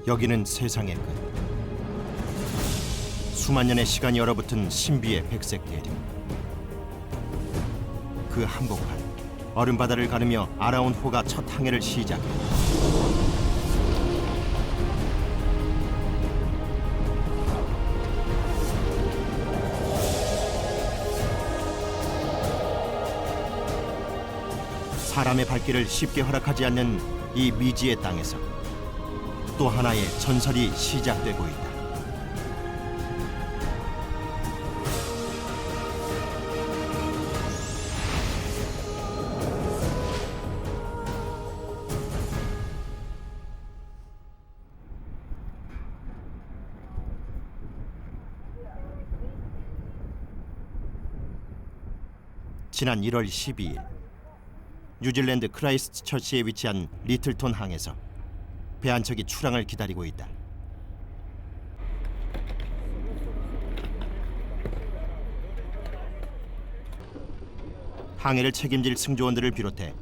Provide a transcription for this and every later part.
여기는 세상의 끝. 수만 년의 시간이 얼어붙은 신비의 백색 대륙. 그 한복판 얼음 바다를 가르며 아라온 호가 첫 항해를 시작했다. 사람의 발길을 쉽게 허락하지 않는 이 미지의 땅에서 또 하나의 전설이 시작되고 있다. 지난 1월 12일 뉴질랜드 크라이스트처치에 위치한 리틀톤 항에서 배 한 척이 출항을 기다리고 있다. 항해를 책임질 승조원들을 비롯해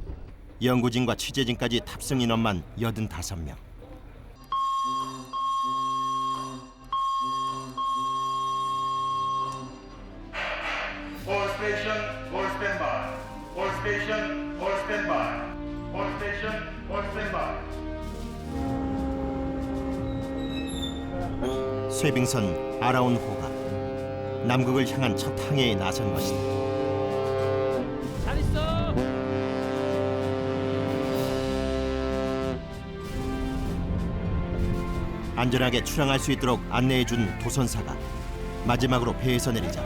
연구진과 취재진까지 탑승 인원만 85명. All station, all standby. All station, all standby. All station, all standby. 쇠빙선 아라온 호가 남극을 향한 첫 항해에 나선 것이다. 잘 있어. 안전하게 출항할 수 있도록 안내해준 도선사가 마지막으로 배에서 내리자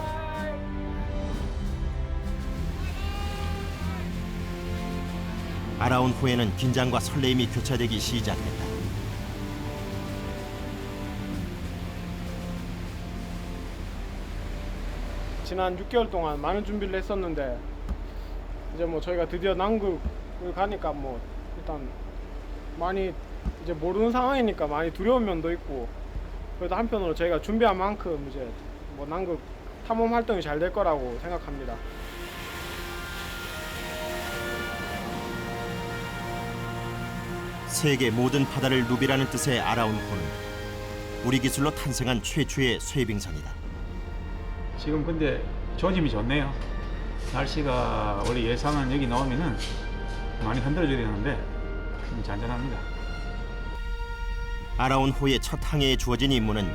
아라온 호에는 긴장과 설레임이 교차되기 시작했다. 지난 6개월 동안 많은 준비를 했었는데 이제 뭐 저희가 드디어 남극을 가니까 뭐 일단 많이 이제 모르는 상황이니까 많이 두려운 면도 있고, 그래도 한편으로 저희가 준비한 만큼 이제 뭐 남극 탐험 활동이 잘 될 거라고 생각합니다. 세계 모든 바다를 누비라는 뜻의 아라온 호는 우리 기술로 탄생한 최초의 쇠빙선이다. 지금 근데 조짐이 좋네요. 날씨가 원래 예상은 여기 나오면은 많이 흔들어줘야 되는데 좀 잔잔합니다. 아라온 호의 첫 항해에 주어진 임무는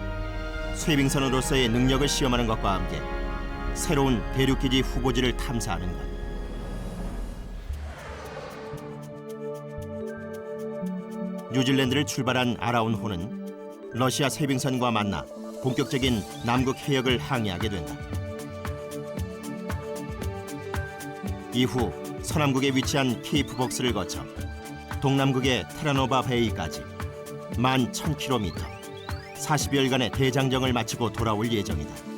쇠빙선으로서의 능력을 시험하는 것과 함께 새로운 대륙기지 후보지를 탐사하는 것. 뉴질랜드를 출발한 아라온 호는 러시아 쇠빙선과 만나 본격적인 남극 해역을 항해하게 된다. 이후 서남극에 위치한 케이프 복스를 거쳐 동남극의 테라노바 베이까지 11,000km, 40여일간의 대장정을 마치고 돌아올 예정이다.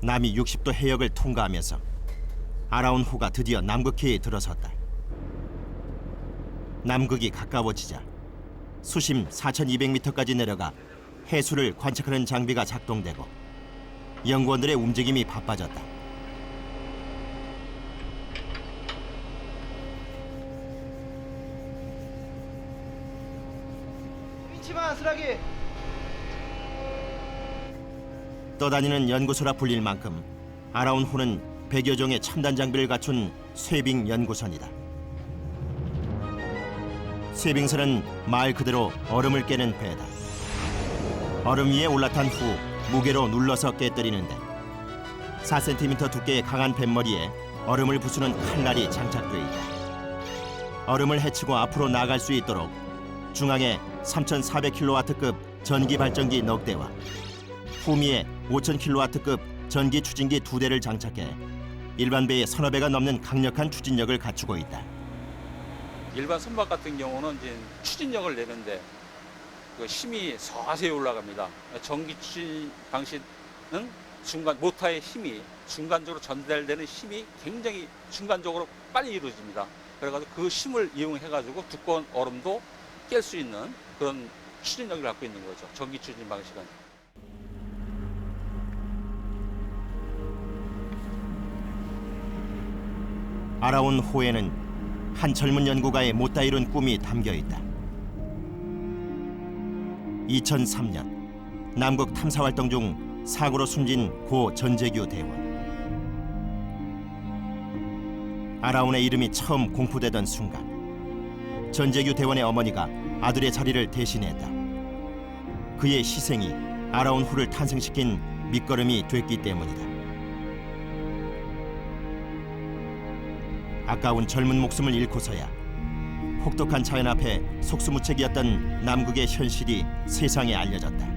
남이 60도 해역을 통과하면서 아라온 호가 드디어 남극해에 들어섰다. 남극이 가까워지자 수심 4,200m까지 내려가 해수를 관측하는 장비가 작동되고 연구원들의 움직임이 바빠졌다. 위치만 쓰라기. 떠다니는 연구소라 불릴 만큼 아라온 호는 100여 종의 첨단 장비를 갖춘 쇠빙 연구선이다. 쇠빙선은 말 그대로 얼음을 깨는 배다. 얼음 위에 올라탄 후 무게로 눌러서 깨뜨리는데 4cm 두께의 강한 뱃머리에 얼음을 부수는 칼날이 장착돼 있다. 얼음을 헤치고 앞으로 나아갈 수 있도록 중앙에 3,400kW급 전기 발전기 넉 대와 후미에 5,000kW급 전기 추진기 2대를 장착해 일반 배의 서너 배가 넘는 강력한 추진력을 갖추고 있다. 일반 선박 같은 경우는 이제 추진력을 내는데 그 힘이 서서히 올라갑니다. 전기 추진 방식은 순간 모터의 힘이 순간적으로 전달되는 힘이 굉장히 순간적으로 빨리 이루어집니다. 그래가지고 그 힘을 이용해가지고 두꺼운 얼음도 깰 수 있는 그런 추진력을 갖고 있는 거죠. 전기 추진 방식은. 아라운 호에는 한 젊은 연구가의 못다 이룬 꿈이 담겨 있다. 2003년 남극 탐사 활동 중 사고로 숨진 고 전재규 대원. 아라운의 이름이 처음 공포되던 순간 전재규 대원의 어머니가 아들의 자리를 대신했다. 그의 희생이 아라운 후를 탄생시킨 밑거름이 됐기 때문이다. 아까운 젊은 목숨을 잃고서야 혹독한 자연 앞에 속수무책이었던 남극의 현실이 세상에 알려졌다.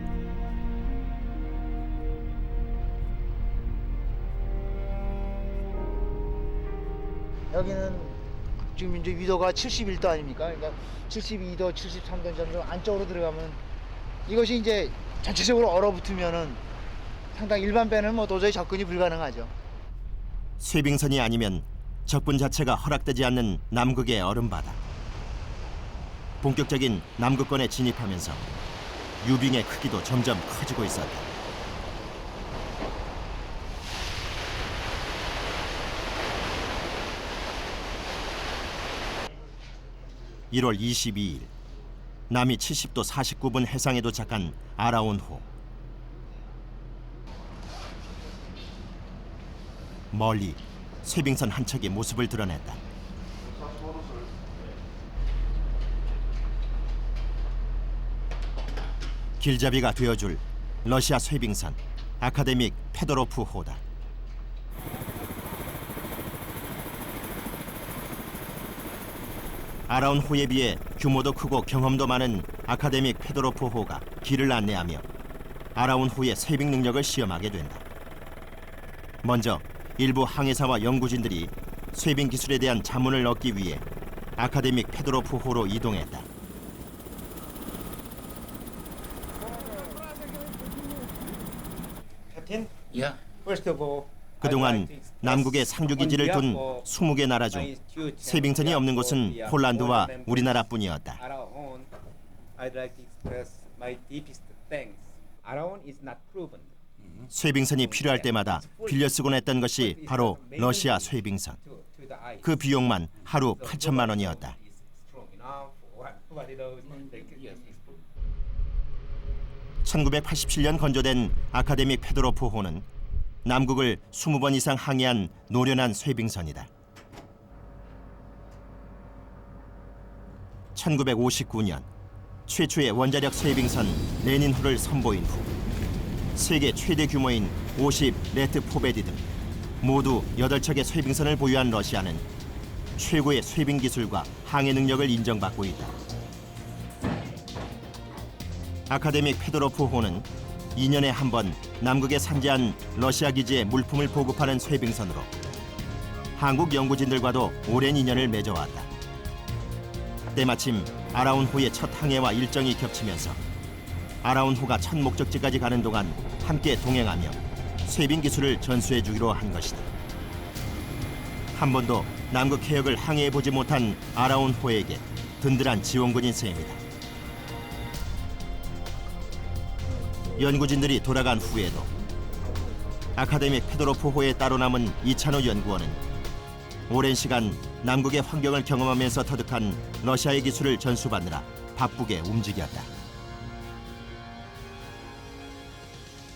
여기는 지금 이제 위도가 71도 아닙니까? 그러니까 72도, 73도 정도 안쪽으로 들어가면 이것이 이제 전체적으로 얼어붙으면은 상당히 일반 배는 뭐 도저히 접근이 불가능하죠. 쇠빙선이 아니면 접근 자체가 허락되지 않는 남극의 얼음바다. 본격적인 남극권에 진입하면서 유빙의 크기도 점점 커지고 있었다. (1월 22일) 남이 70도 49분 해상에 도착한 아라운호. 멀리 쇠빙선 한 척이 모습을 드러냈다. 길잡이가 되어줄 러시아 쇠빙선 아카데믹 페도로프호다. 아라운호에 비해 규모도 크고 경험도 많은 아카데믹 페도로프호가 길을 안내하며 아라운호의 쇠빙 능력을 시험하게 된다. 먼저 일부 항해사와 연구진들이 쇠빙 기술에 대한 자문을 얻기 위해 아카데믹 페도로프호로 이동했다. 그동안 남극에 상주기지를 둔 20개 나라 중 쇠빙선이 없는 곳은 폴란드와 우리나라뿐이었다. 쇠빙선이 필요할 때마다 빌려 쓰곤 했던 것이 바로 러시아 쇠빙선. 그 비용만 하루 8천만 원이었다. (1987년) 건조된 아카데믹 페도로프호는 남극을 20번 이상 항해한 노련한 쇠빙선이다. 1959년 최초의 원자력 쇠빙선 레닌호를 선보인 후 세계 최대 규모인 50 레트 포베디 등 모두 8척의 쇠빙선을 보유한 러시아는 최고의 쇠빙 기술과 항해 능력을 인정받고 있다. 아카데믹 페도로프호는 2년에 한 번 남극에 산재한 러시아 기지에 물품을 보급하는 쇠빙선으로 한국 연구진들과도 오랜 인연을 맺어왔다. 때마침 아라운호의 첫 항해와 일정이 겹치면서 아라운호가 첫 목적지까지 가는 동안 함께 동행하며 쇠빙 기술을 전수해주기로 한 것이다. 한 번도 남극 해역을 항해해보지 못한 아라운호에게 든든한 지원군인 셈이다. 연구진들이 돌아간 후에도 아카데믹 페도로프호에 따로 남은 이찬호 연구원은 오랜 시간 남극의 환경을 경험하면서 터득한 러시아의 기술을 전수받느라 바쁘게 움직였다.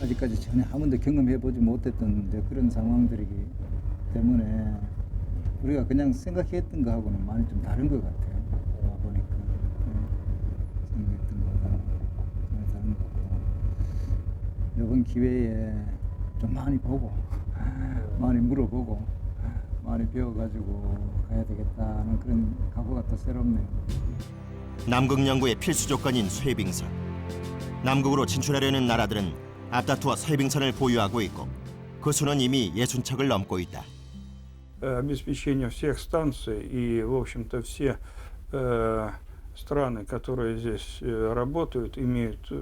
아직까지 전혀 한 번도 경험해보지 못했던 이제 그런 상황들이기 때문에 우리가 그냥 생각했던 거하고는 많이 좀 다른 것 같아요. 와보니까 생각했던 거하고 전혀 다른 것 같고 이번 기회에 좀 많이 보고 많이 물어보고 많이 배워가지고 가야 되겠다는 그런 각오가 또 새롭네요. 남극 연구의 필수 조건인 쇠빙선. 남극으로 진출하려는 나라들은 앞다투어 쇠빙선을 보유하고 있고 그 수는 이미 60척을 넘고 있다. Обеспечение всех станций и, в общем-то, все страны, которые здесь работают, имеют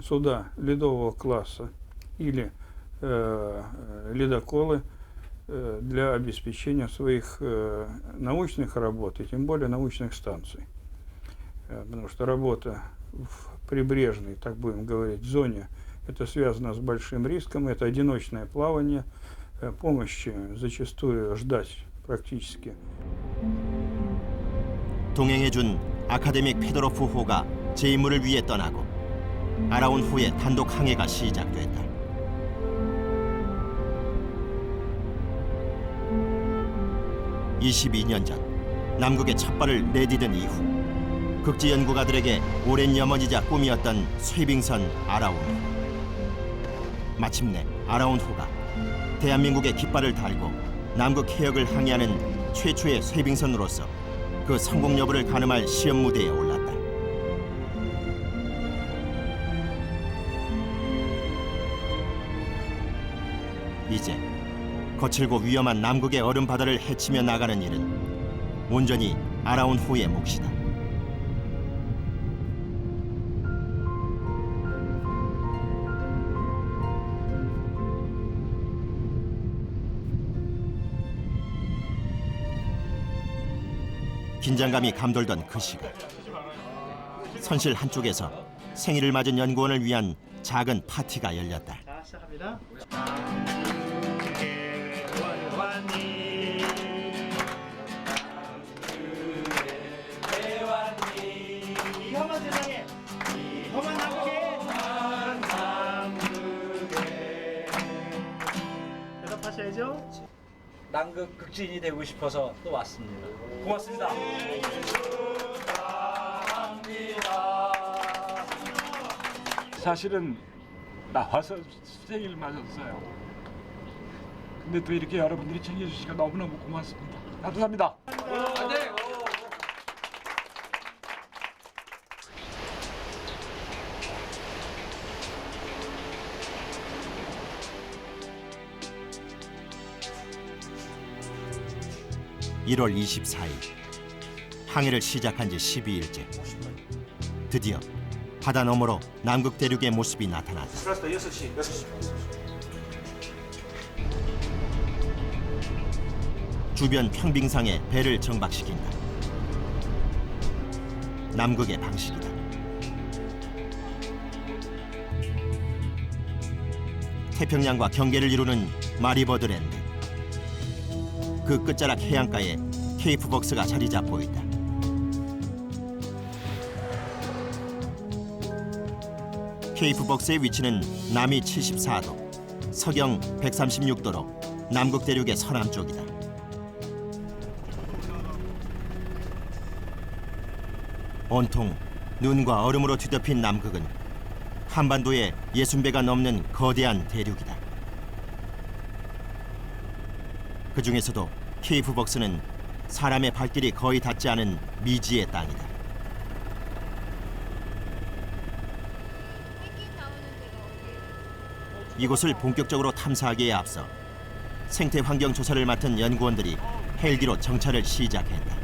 суда ледового класса или ледоколы для обеспечения своих научных работ и тем более научных станций. Потому что работа в прибрежной, так будем говорить, зоне, это связано с большим риском, это одиночное плавание, помощи зачастую ждать практически. 동행해준 아카데믹 페도로프 호가 제 임무를 위해 떠나고 아라운 호의 단독 항해가 시작됐다. (22년) 전 남극에 첫 발을 내디딘 이후 극지 연구가들에게 오랜 염원이자 꿈이었던 쇠빙선 아라운 호. 마침내 아라운 호가 대한민국의 깃발을 달고 남극 해역을 항해하는 최초의 쇠빙선으로서 그 성공 여부를 가늠할 시험 무대에 올랐다. 이제 거칠고 위험한 남극의 얼음 바다를 헤치며 나가는 일은 온전히 아라운 호의 몫이다. 긴장감이 감돌던 그 시간, 선실 한쪽에서 생일을 맞은 연구원을 위한 작은 파티가 열렸다. 자, 시작합니다. 이 험한 세상에 이 험한 남극에 대답하셔야죠. 남극 극진이 되고 싶어서 또 왔습니다. 고맙습니다. 사실은 나와서 생일 맞았어요. 근데 또 이렇게 여러분들이 챙겨주시니까 너무너무 고맙습니다. 감사합니다. 네. 1월 24일 항해를 시작한 지 12일째 드디어 바다 너머로 남극 대륙의 모습이 나타났다. 주변 평빙상에 배를 정박시킨다. 남극의 방식이다. 태평양과 경계를 이루는 마리버드랜드. 그 끝자락 해안가에 케이프벅스가 자리 잡고 있다. 케이프벅스의 위치는 남위 74도, 서경 136도로 남극 대륙의 서남쪽이다. 온통 눈과 얼음으로 뒤덮인 남극은 한반도의 60배가 넘는 거대한 대륙이다. 그 중에서도 케이프벅스는 사람의 발길이 거의 닿지 않은 미지의 땅이다. 이곳을 본격적으로 탐사하기에 앞서 생태 환경 조사를 맡은 연구원들이 헬기로 정찰을 시작했다.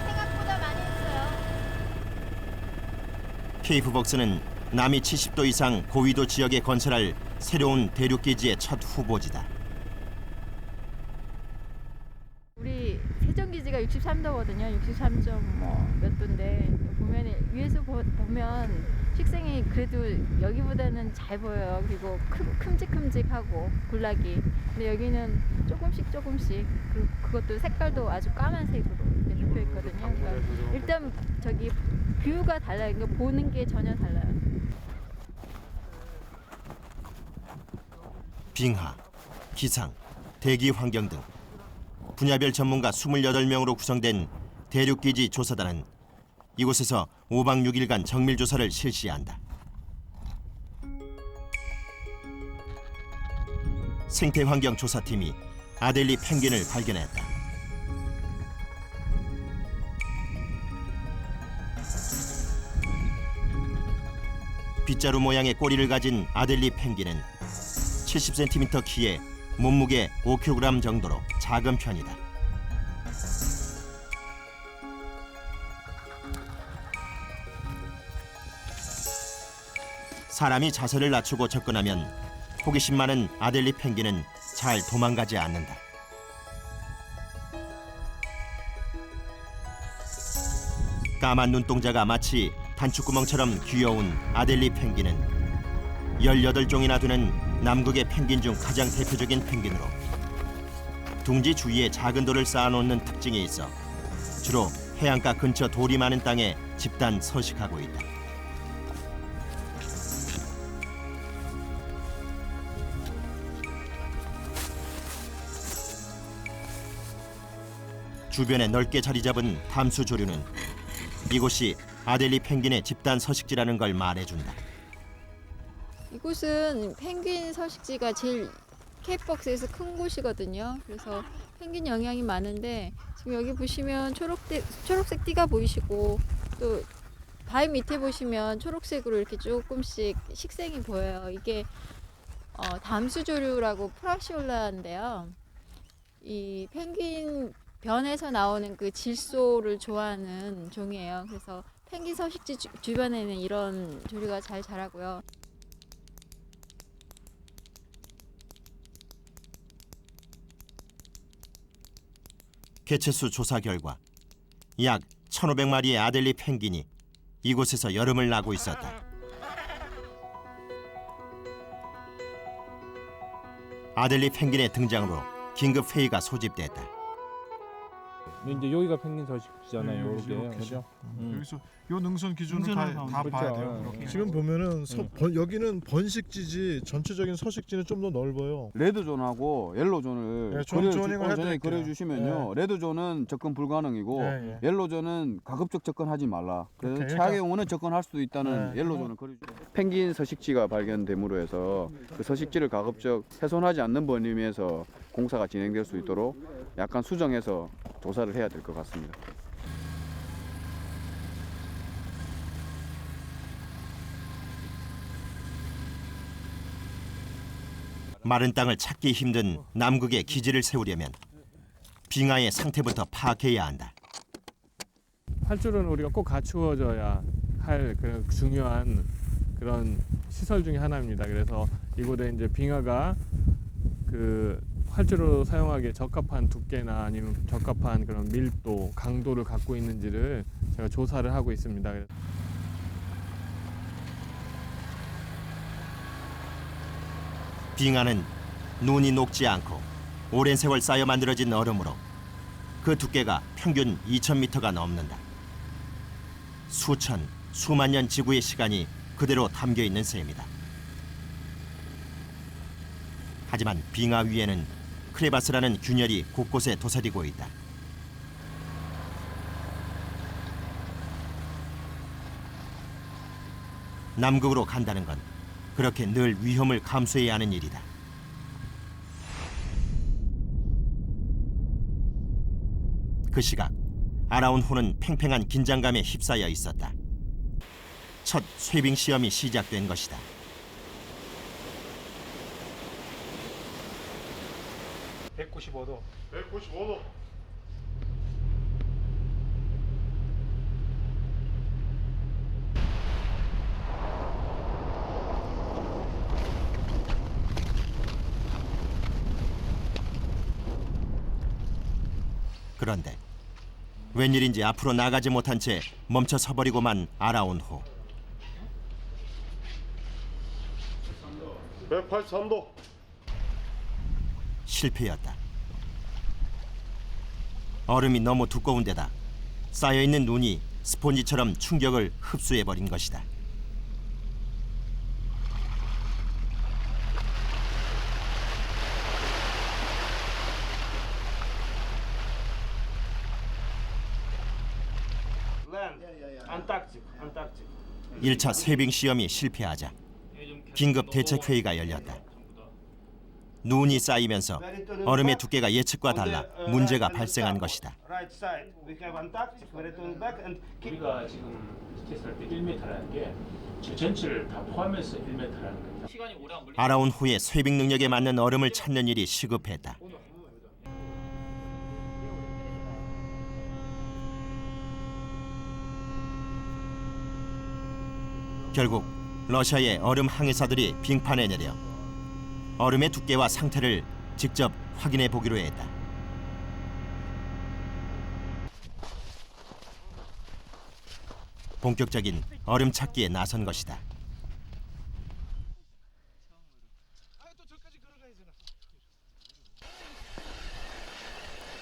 생각보다 많이 했어요. 케이프벅스는 남위 70도 이상 고위도 지역에 건설할 새로운 대륙기지의 첫 후보지다. 우리 세정기지가 63도거든요. 63몇 도인데 보면 위에서 보면 식생이 그래도 여기보다는 잘 보여요. 그리고 큼직큼직하고 군락이. 근데 여기는 조금씩 그리고 그것도 색깔도 아주 까만색으로 이렇게 눕혀 있거든요. 그러니까 일단 저기 뷰가 달라요. 그러니까 보는 게 전혀 달라요. 빙하, 기상, 대기 환경 등 분야별 전문가 28명으로 구성된 대륙기지 조사단은 이곳에서 5박 6일간 정밀조사를 실시한다. 생태환경조사팀이 아델리 펭귄을 발견했다. 빗자루 모양의 꼬리를 가진 아델리 펭귄은 70cm 키에 몸무게 5kg 정도로 작은 편이다. 사람이 자세를 낮추고 접근하면 호기심 많은 아델리 펭귄은 잘 도망가지 않는다. 까만 눈동자가 마치 단추구멍처럼 귀여운 아델리 펭귄은 18종이나 되는 남극의 펭귄 중 가장 대표적인 펭귄으로 둥지 주위에 작은 돌을 쌓아놓는 특징이 있어 주로 해안가 근처 돌이 많은 땅에 집단 서식하고 있다. 주변에 넓게 자리 잡은 담수 조류는 이곳이 아델리 펭귄의 집단 서식지라는 걸 말해준다. 이곳은 펭귄 서식지가 제일 케이프박스에서 큰 곳이거든요. 그래서 펭귄 영향이 많은데 지금 여기 보시면 초록색 띠가 보이시고 또 바위 밑에 보시면 초록색으로 이렇게 조금씩 식생이 보여요. 이게 담수조류라고 프라시올라인데요. 이 펭귄 변에서 나오는 그 질소를 좋아하는 종이에요. 그래서 펭귄 서식지 주변에는 이런 조류가 잘 자라고요. 개체수 조사 결과 약 1,500마리의 아델리 펭귄이 이곳에서 여름을 나고 있었다. 아델리 펭귄의 등장으로 긴급 회의가 소집됐다. 이제 여기가 펭귄 서식지잖아요. 네, 여기 그죠? 여기서 요 능선 기준을 다 그렇죠. 봐야 돼요. 그렇게. 지금 보면은 여기는 번식지지 전체적인 서식지는 좀 더 넓어요. 레드존하고 옐로존을 그려주시면요. 레드존은 접근 불가능이고 옐로존은 가급적 접근하지 말라. 그래서 최악의 경우는 접근할 수도 있다는 옐로존을 그려주세요. 펭귄 서식지가 발견됨으로 해서 그 서식지를 가급적 훼손하지 않는 범위에서 공사가 진행될 수 있도록 약간 수정해서 조사를 해야 될 것 같습니다. 마른 땅을 찾기 힘든 남극의 기지를 세우려면 빙하의 상태부터 파악해야 한다. 활주로는 우리가 꼭 갖추어져야 할 그런 중요한 그런 시설 중에 하나입니다. 그래서 이곳에 이제 빙하가 그 활주로 사용하기에 적합한 두께나 아니면 적합한 그런 밀도, 강도를 갖고 있는지를 제가 조사를 하고 있습니다. 빙하는 눈이 녹지 않고 오랜 세월 쌓여 만들어진 얼음으로 그 두께가 평균 2,000m가 넘는다. 수천, 수만 년 지구의 시간이 그대로 담겨 있는 셈이다. 하지만 빙하 위에는 크레바스라는 균열이 곳곳에 도사리고 있다. 남극으로 간다는 건 그렇게 늘 위험을 감수해야 하는 일이다. 그 시각 아라운호는 팽팽한 긴장감에 휩싸여 있었다. 첫 쇠빙 시험이 시작된 것이다. (195도) 그런데 웬일인지 앞으로 나가지 못한 채 멈춰 서버리고만 아라운호. 183도. 실패였다. 얼음이 너무 두꺼운 데다 쌓여있는 눈이 스폰지처럼 충격을 흡수해버린 것이다. 안딱지. 1차 쇠빙 시험이 실패하자 긴급 대책회의가 열렸다. 눈이 쌓이면서 얼음의 두께가 예측과 달라 문제가 발생한 것이다. 우리가 지금 스테이스할 때 1m라는 게 전체를 다 포함해서 1m라는 겁니다. 아라운호의 쇠빙 능력에 맞는 얼음을 찾는 일이 시급했다. 결국 러시아의 얼음 항해사들이 빙판에 내려 얼음의 두께와 상태를 직접 확인해 보기로 했다. 본격적인 얼음 찾기에 나선 것이다.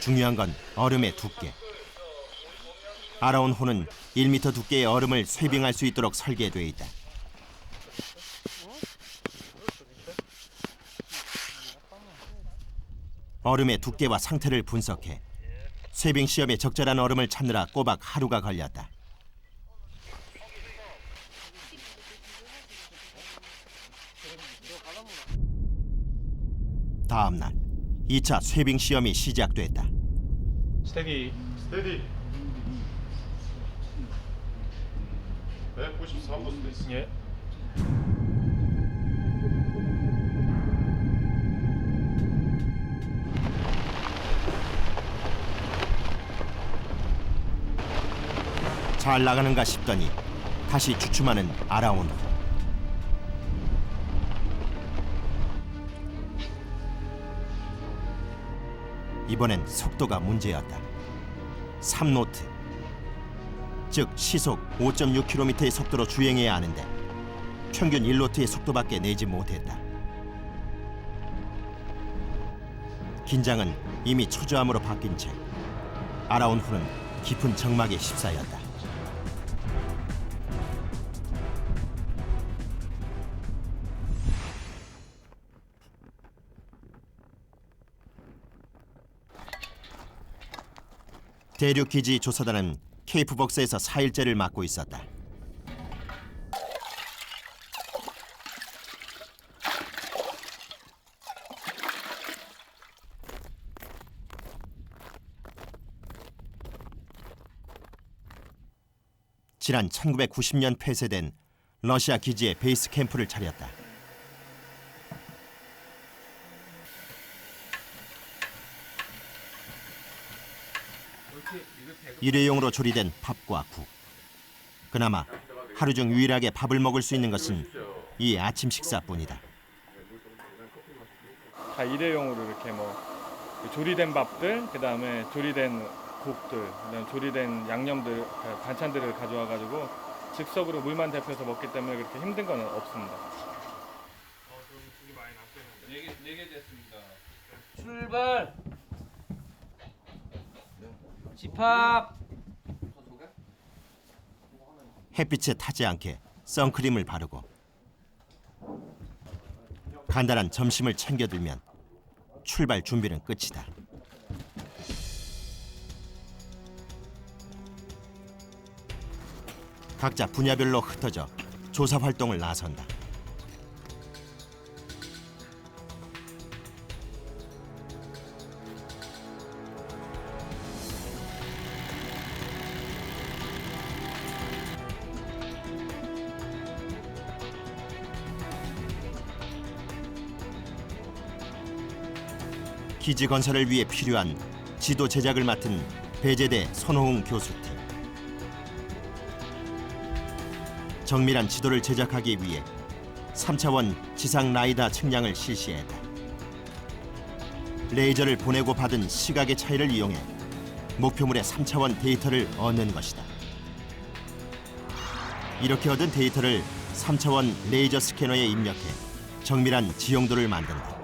중요한 건 얼음의 두께. 아라운호는 1m 두께의 얼음을 쇄빙할 수 있도록 설계돼 있다. 얼음의 두께와 상태를 분석해 쇄빙 시험에 적절한 얼음을 찾느라 꼬박 하루가 걸렸다. 다음 날 2차 쇄빙 시험이 시작됐다. 스테디. 193도 스페이스. 예. 잘 나가는가 싶더니 다시 주춤하는 아라운호. 이번엔 속도가 문제였다. 3노트. 즉 시속 5.6km의 속도로 주행해야 하는데 평균 1노트의 속도밖에 내지 못했다. 긴장은 이미 초조함으로 바뀐 채 아라운호는 깊은 정막에 휩싸였다. 대륙기지 조사단은 케이프벅스에서 4일째를 맡고 있었다. 지난 1990년 폐쇄된 러시아 기지에 베이스 캠프를 차렸다. 일회용으로 조리된 밥과 국. 그나마 하루 중 유일하게 밥을 먹을 수 있는 것은 이 아침 식사뿐이다. 다 일회용으로 이렇게 조리된 밥들, 그다음에 조리된 국들, 그다음에 조리된 양념들, 반찬들을 가져와 가지고 즉석으로 물만 데펴서 먹기 때문에 그렇게 힘든 건 없습니다. 네 개 됐습니다. 출발. 집합. 햇빛에 타지 않게 선크림을 바르고 간단한 점심을 챙겨들면 출발 준비는 끝이다. 각자 분야별로 흩어져 조사 활동을 나선다. 기지 건설을 위해 필요한 지도 제작을 맡은 배제대 손호웅 교수팀. 정밀한 지도를 제작하기 위해 3차원 지상 라이다 측량을 실시했다. 레이저를 보내고 받은 시각의 차이를 이용해 목표물의 3차원 데이터를 얻는 것이다. 이렇게 얻은 데이터를 3차원 레이저 스캐너에 입력해 정밀한 지형도를 만든다.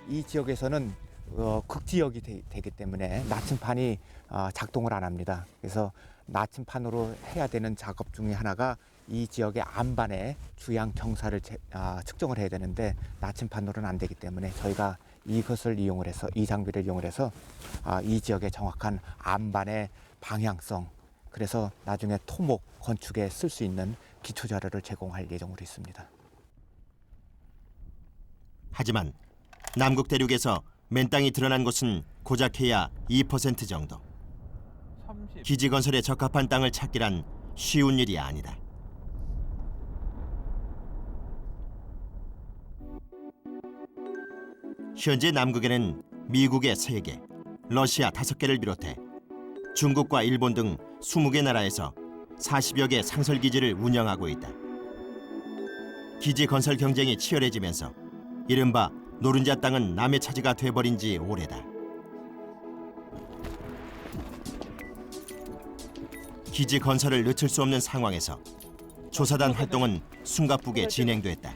이 지역에서는 극지역이 되기 때문에 나침판이 작동을 안 합니다. 그래서 나침판으로 해야 되는 작업 중에 하나가 이 지역의 안반의 주양 경사를 측정을 해야 되는데 나침판으로는 안 되기 때문에 저희가 이것을 이용을 해서 이 장비를 이용을 해서 이 지역의 정확한 안반의 방향성, 그래서 나중에 토목 건축에 쓸 수 있는 기초 자료를 제공할 예정으로 있습니다. 하지만 남극 대륙에서 맨땅이 드러난 곳은 고작해야 2% 정도. 기지 건설에 적합한 땅을 찾기란 쉬운 일이 아니다. 현재 남극에는 미국의 3개, 러시아 5개를 비롯해 중국과 일본 등 20개 나라에서 40여 개 상설기지를 운영하고 있다. 기지 건설 경쟁이 치열해지면서 이른바 노른자 땅은 남의 차지가 돼버린 지 오래다. 기지 건설을 늦출 수 없는 상황에서 조사단 활동은 숨가쁘게 진행됐다.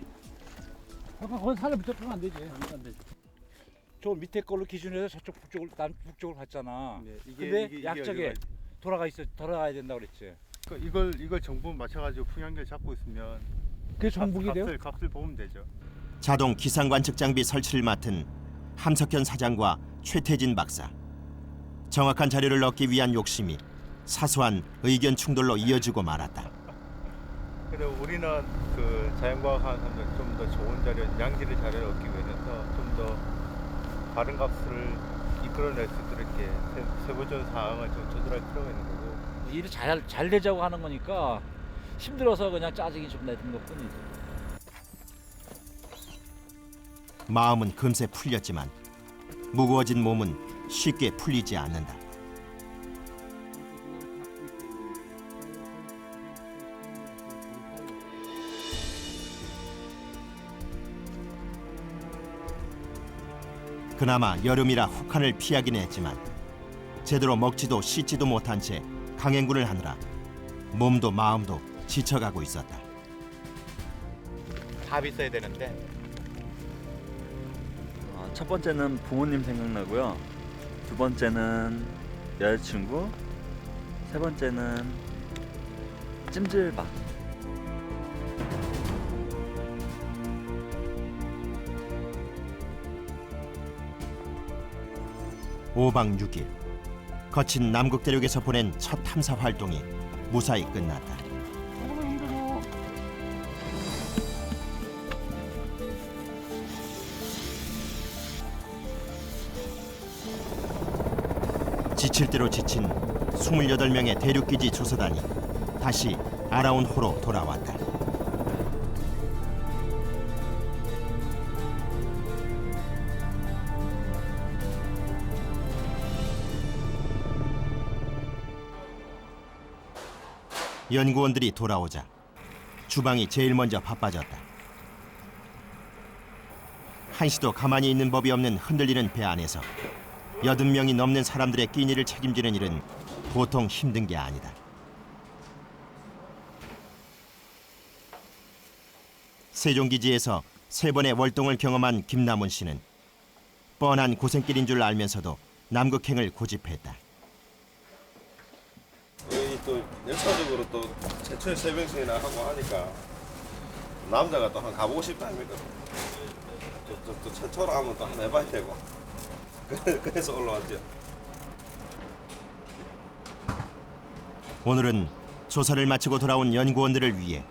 거기 사람 붙잡히면 안 되지. 안 되지. 저 밑에 걸로 기준해서 저쪽 난 북쪽을 갔잖아. 근데 약쪽에 돌아가야 된다고 그랬지. 이걸 정부 맞춰가지고 풍향계를 잡고 있으면 그게 정북이 돼요? 값을 보면 되죠. 자동 기상 관측 장비 설치를 맡은 함석현 사장과 최태진 박사. 정확한 자료를 얻기 위한 욕심이 사소한 의견 충돌로 이어지고 말았다. 근데 우리는 그 자연과학하는 사람들 좀 더 좋은 자료, 양질의 자료를 얻기 위해서 좀 더 다른 값을 이끌어낼 수 있도록 이렇게 세부적인 사항을 좀 조절할 필요가 있는 거고. 일을 잘 되자고 하는 거니까 힘들어서 그냥 짜증이 좀 내는 것뿐이지. 마음은 금세 풀렸지만 무거워진 몸은 쉽게 풀리지 않는다. 그나마 여름이라 혹한을 피하긴 했지만 제대로 먹지도 씻지도 못한 채 강행군을 하느라 몸도 마음도 지쳐가고 있었다. 답이 있어야 되는데. 첫 번째는 부모님 생각나고요. 두 번째는 여자친구. 세 번째는 찜질방. (5박 6일) 거친 남극 대륙에서 보낸 첫 탐사 활동이 무사히 끝났다. 지칠 대로 지친 28명의 대륙기지 조사단이 다시 아라운 호로 돌아왔다. 연구원들이 돌아오자 주방이 제일 먼저 바빠졌다. 한시도 가만히 있는 법이 없는 흔들리는 배 안에서 80명이 넘는 사람들의 끼니를 책임지는 일은 보통 힘든 게 아니다. 세종기지에서 3번의 월동을 경험한 김남훈 씨는 뻔한 고생길인 줄 알면서도 남극행을 고집했다. 여기 또 역사적으로 또 최초의 새벽승이나 하고 하니까 남자가 또 한 가보고 싶다 아닙니까? 또 최초로 하면 또 한번 해봐야 되고 그래서 올라왔죠. 오늘은 조사를 마치고 돌아온 연구원들을 위해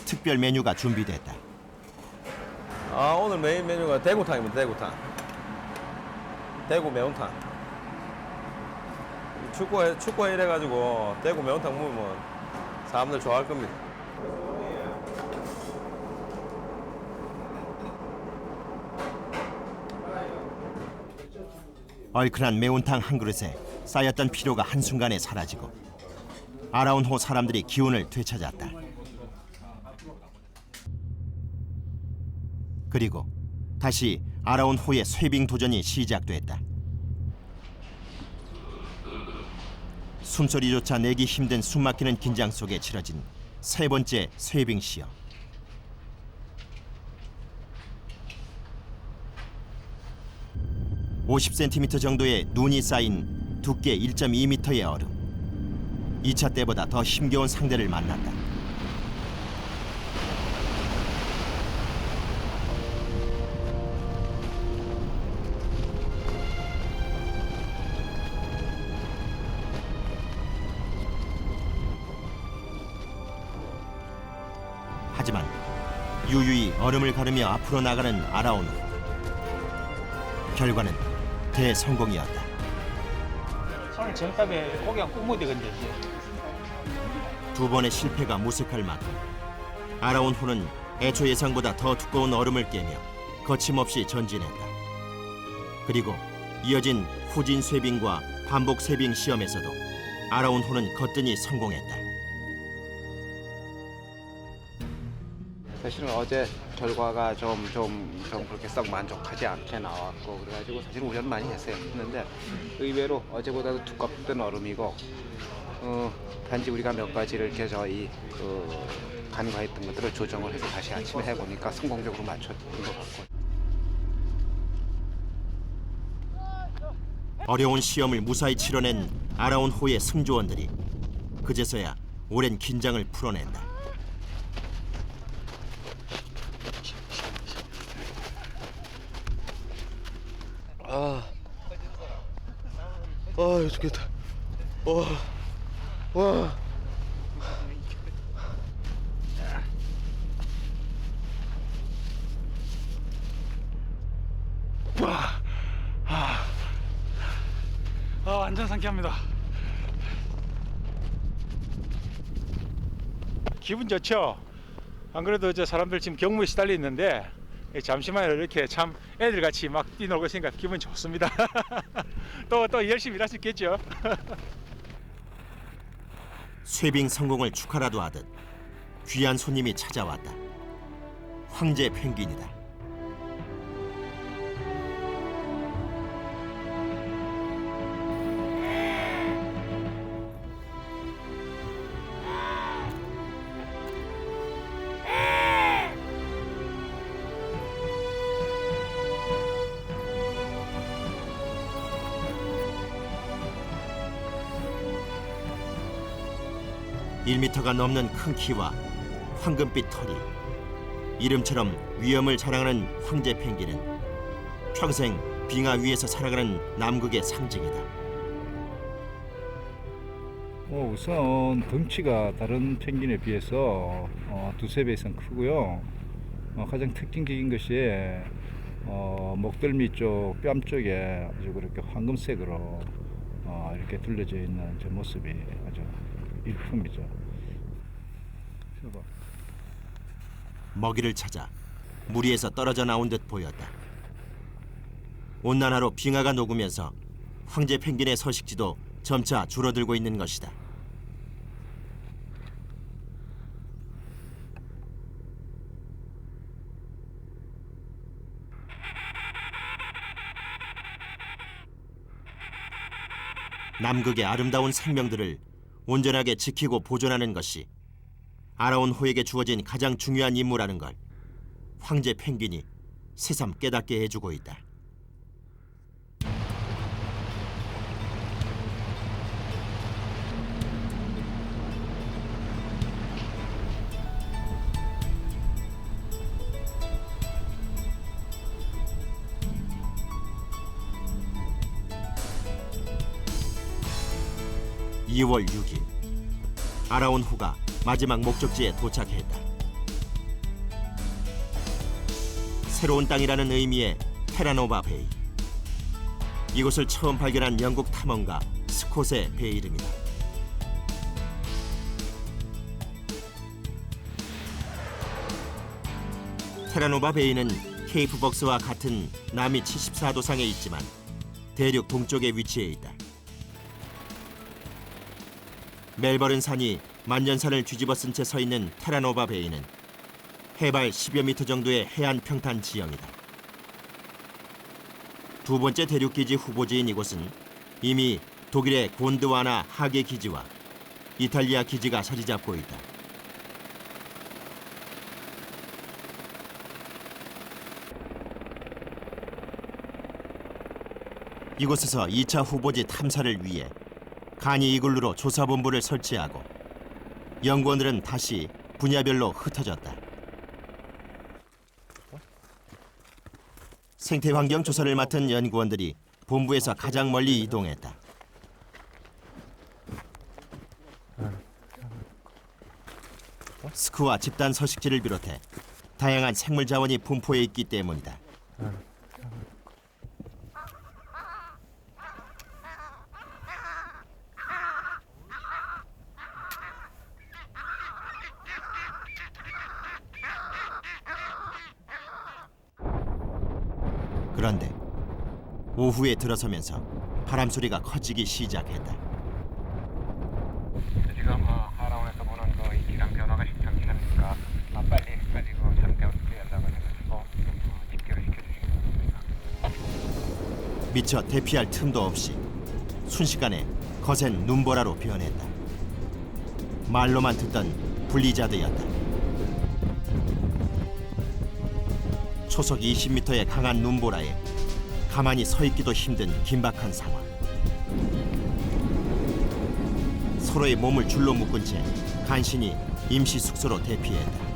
특별 메뉴가 준비됐다. 오늘 메인 메뉴가 대구탕입니다. 대구탕. 대구 매운탕. 축구회 이래가지고 대구 매운탕 먹으면 사람들 좋아할 겁니다. 얼큰한 매운탕 한 그릇에 쌓였던 피로가 한순간에 사라지고 아라운호 사람들이 기운을 되찾았다. 그리고 다시 아라운호의 쇠빙 도전이 시작됐다. 숨소리조차 내기 힘든 숨막히는 긴장 속에 치러진 3번째 쇠빙 시험. (50cm) 정도의 눈이 쌓인 두께 1.2m의 얼음. 2차 때보다 더 힘겨운 상대를 만났다. 하지만 유유히 얼음을 가르며 앞으로 나가는 아라운호. 결과는 대성공이었다. 오늘 정답에 고기가 꼭 되겠네. 2번의 실패가 무색할 만큼 아라운호는 애초 예상보다 더 두꺼운 얼음을 깨며 거침없이 전진했다. 그리고 이어진 후진 쇠빙과 반복 쇠빙 시험에서도 아라운호는 거뜬히 성공했다. 사실은 어제 결과가 좀 그렇게 썩 만족하지 않게 나왔고 그래가지고 사실 우려는 많이 했는데 의외로 어제보다도 두껍던 얼음이고 단지 우리가 몇 가지를 이렇게 저희 간과했던 것들을 조정을 해서 다시 아침에 해보니까 성공적으로 맞췄던 것 같고. 어려운 시험을 무사히 치러낸 아라온 호의 승조원들이 그제서야 오랜 긴장을 풀어낸다. 죽겠다. 와. 완전 상쾌합니다. 기분 좋죠? 안 그래도 이제 사람들 지금 경무에 시달려 있는데 잠시만 이렇게 참 애들같이 막 뛰놀고 있으니까 기분 좋습니다. 또 열심히 일할 수 있겠죠? 쇠빙 성공을 축하라도 하듯 귀한 손님이 찾아왔다. 황제 펭귄이다. (1m가) 넘는 큰 키와 황금빛 털이 이름처럼 위엄을 자랑하는 황제 펭귄은 평생 빙하 위에서 살아가는 남극의 상징이다. 우선 덩치가 다른 펭귄에 비해서 두세 배 이상 크고요. 가장 특징적인 것이 목덜미 쪽 뺨 쪽에 아주 그렇게 황금색으로 이렇게 둘러져 있는 저 모습이 아주 일품이죠. 먹이를 찾아 무리에서 떨어져 나온 듯 보였다. 온난화로 빙하가 녹으면서 황제 펭귄의 서식지도 점차 줄어들고 있는 것이다. 남극의 아름다운 생명들을 온전하게 지키고 보존하는 것이 아라온 호에게 주어진 가장 중요한 임무라는 걸 황제 펭귄이 새삼 깨닫게 해주고 있다. (2월 6일) 아라온 호가 마지막 목적지에 도착했다. 새로운 땅이라는 의미의 테라노바 베이. 이곳을 처음 발견한 영국 탐험가 스콧의 배 이름이다. 테라노바 베이는 케이프 벅스와 같은 남위 74도상에 있지만 대륙 동쪽에 위치해 있다. 멜버른 산이 만년산을 뒤집어 쓴 채 서 있는 테라노바 베이는 해발 10여 미터 정도의 해안 평탄 지형이다. 두 번째 대륙 기지 후보지인 이곳은 이미 독일의 곤드와나 하계 기지와 이탈리아 기지가 자리 잡고 있다. 이곳에서 2차 후보지 탐사를 위해 간이 이글루로 조사본부를 설치하고 연구원들은 다시 분야별로 흩어졌다. 생태환경 조사를 맡은 연구원들이 본부에서 가장 멀리 이동했다. 스크와 집단 서식지를 비롯해 다양한 생물 자원이 분포해 있기 때문이다. 그런데 오후에 들어서면서 바람 소리가 커지기 시작했다. 지금 아라온에서 보는 그 기상 변화가 심상치니까 빨리 그 상태 어떻게 한다고 해가지고 집계를 시켜주시기 바랍니다. 미처 대피할 틈도 없이 순식간에 거센 눈보라로 변했다. 말로만 듣던 블리자드였다. 초속 20m의 강한 눈보라에 가만히 서 있기도 힘든 긴박한 상황. 서로의 몸을 줄로 묶은 채 간신히 임시 숙소로 대피했다.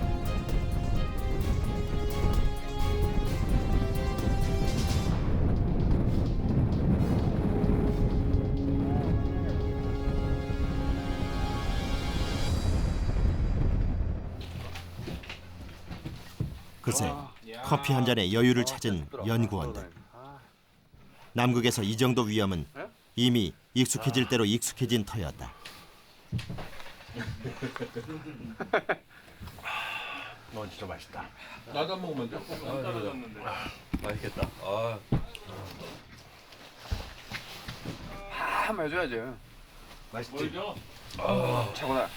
그새 커피 한 잔에 여유를 찾은 연구원들. 남극에서 이 정도 위험은 이미 익숙해질 대로 익숙해진 터였다. 진짜 맛있다. 나도 한 모금만 줘. 맛있겠다. 한번 해줘야지. 맛있지? 최고다.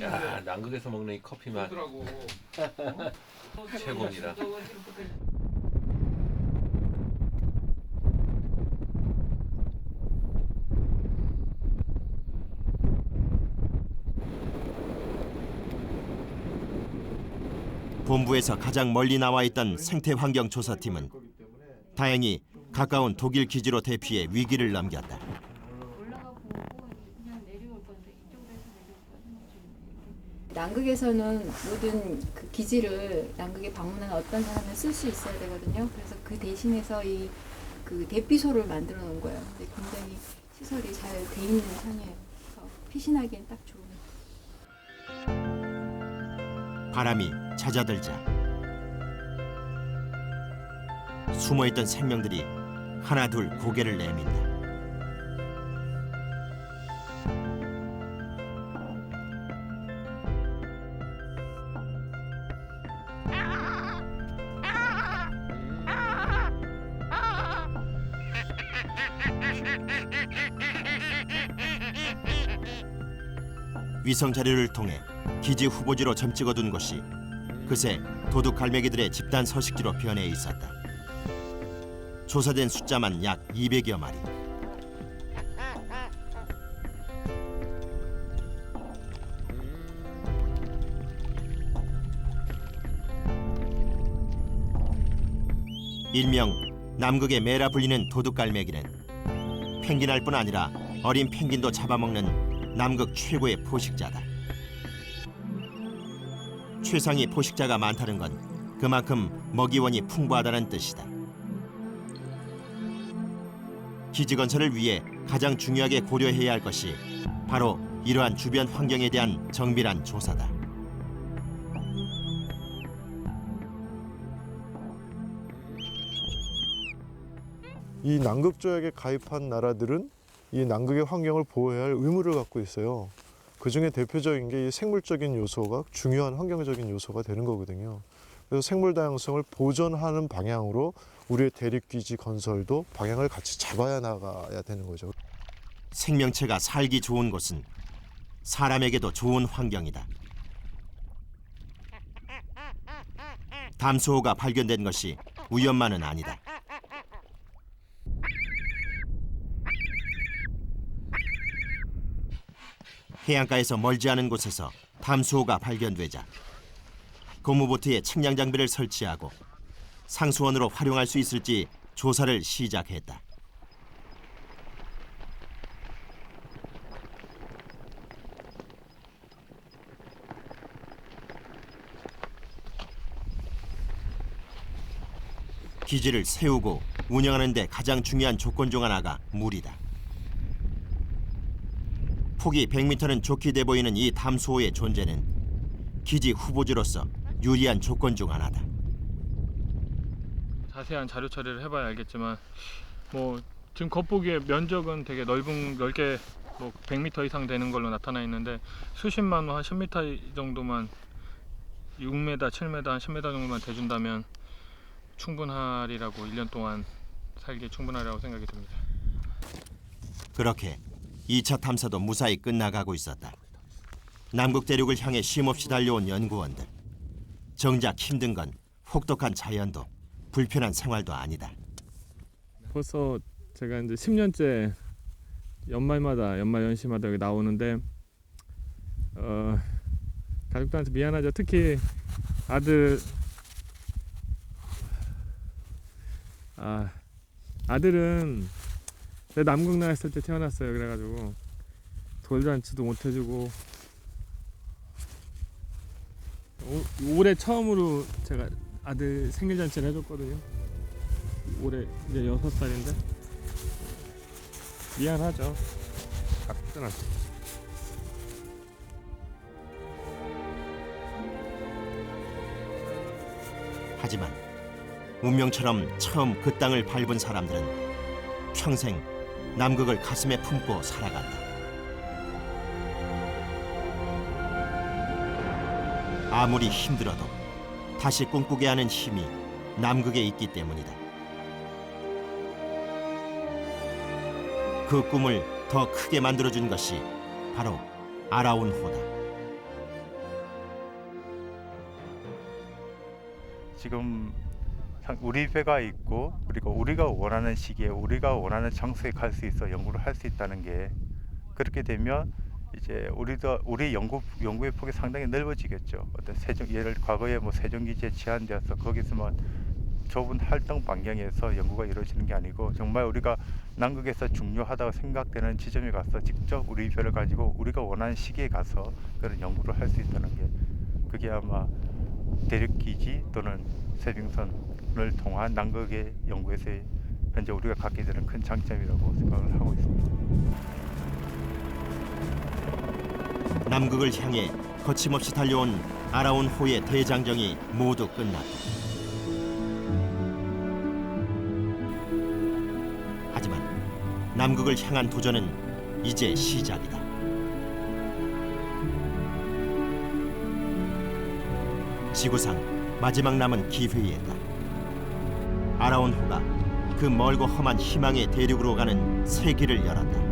야, 남극에서 먹는 이 커피 맛. 최고입니다. 본부에서 가장 멀리 나와 있던 생태환경조사팀은 다행히 가까운 독일 기지로 대피해 위기를 넘겼다. 남극에서는 모든 그 기지를 남극에 방문한 어떤 사람은 쓸 수 있어야 되거든요. 그래서 그 대신해서 이 그 대피소를 만들어 놓은 거예요. 근데 굉장히 시설이 잘 돼 있는 편이에요. 그래서 피신하기엔 딱 좋은. 바람이 잦아들자 숨어있던 생명들이 하나둘 고개를 내민다. 위성 자료를 통해 기지 후보지로 점 찍어둔 곳이 그새 도둑 갈매기들의 집단 서식지로 변해 있었다. 조사된 숫자만 약 200여 마리. 일명 남극의 매라 불리는 도둑 갈매기는 펭귄알뿐 아니라 어린 펭귄도 잡아먹는 남극 최고의 포식자다. 최상위 포식자가 많다는 건 그만큼 먹이원이 풍부하다는 뜻이다. 기지 건설을 위해 가장 중요하게 고려해야 할 것이 바로 이러한 주변 환경에 대한 정밀한 조사다. 이 남극조약에 가입한 나라들은 이 남극의 환경을 보호해야 할 의무를 갖고 있어요. 그중에 대표적인 게 이 생물적인 요소가 중요한 환경적인 요소가 되는 거거든요. 그래서 생물 다양성을 보존하는 방향으로 우리의 대륙기지 건설도 방향을 같이 잡아야 나가야 되는 거죠. 생명체가 살기 좋은 곳은 사람에게도 좋은 환경이다. 담수호가 발견된 것이 우연만은 아니다. 해안가에서 멀지 않은 곳에서 담수호가 발견되자 고무보트에 측량 장비를 설치하고 상수원으로 활용할 수 있을지 조사를 시작했다. 기지를 세우고 운영하는 데 가장 중요한 조건 중 하나가 물이다. 폭이 100m는 좋게 돼 보이는 이 담수호의 존재는 기지 후보지로서 유리한 조건 중 하나다. 자세한 자료 처리를 해봐야 알겠지만 뭐 지금 겉보기에 면적은 되게 넓게 뭐 100m 이상 되는 걸로 나타나 있는데 수심만 한 10m 정도만 6m, 7m, 한 10m 정도만 대준다면 충분하리라고 1년 동안 살기에 충분하리라고 생각이 듭니다. 그렇게 2차 탐사도 무사히 끝나가고 있었다. 남극 대륙을 향해 쉼없이 달려온 연구원들. 정작 힘든 건 혹독한 자연도 불편한 생활도 아니다. 벌써 제가 이제 10년째 연말연시마다 여기 나오는데 가족들한테 미안하죠. 특히 아들은 내 남극 나왔을 때 태어났어요. 그래가지고 돌잔치도 못 해주고 올해 처음으로 제가 아들 생일잔치를 해줬거든요. 올해 이제 6살인데 미안하죠. 가뜩하죠. 하지만 운명처럼 처음 그 땅을 밟은 사람들은 평생 남극을 가슴에 품고 살아간다. 아무리 힘들어도 다시 꿈꾸게 하는 힘이 남극에 있기 때문이다. 그 꿈을 더 크게 만들어준 것이 바로 아라운 호다. 지금 우리 배가 있고 그리고 우리가 원하는 시기에 우리가 원하는 장소에 갈 수 있어 연구를 할 수 있다는 게 그렇게 되면 이제 우리 연구의 폭이 상당히 넓어지겠죠. 어떤 예를 과거에 뭐 세종기지에 제한되어서 거기서만 좁은 활동 반경에서 연구가 이루어지는 게 아니고 정말 우리가 남극에서 중요하다고 생각되는 지점에 가서 직접 우리 별을 가지고 우리가 원하는 시기에 가서 그런 연구를 할 수 있다는 게 그게 아마 대륙기지 또는 세빙선을 통한 남극의 연구에서의 현재 우리가 갖게 되는 큰 장점이라고 생각을 하고 있습니다. 남극을 향해 거침없이 달려온 아라운 호의 대장정이 모두 끝났다. 하지만 남극을 향한 도전은 이제 시작이다. 지구상 마지막 남은 기회였다. 아라운 호가 그 멀고 험한 희망의 대륙으로 가는 새 길을 열었다.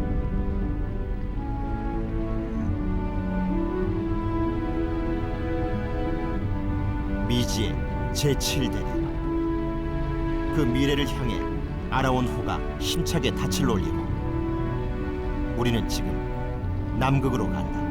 미지의 제7대륙. 그 미래를 향해 아라운 호가 힘차게 닻을 올리고 우리는 지금 남극으로 간다.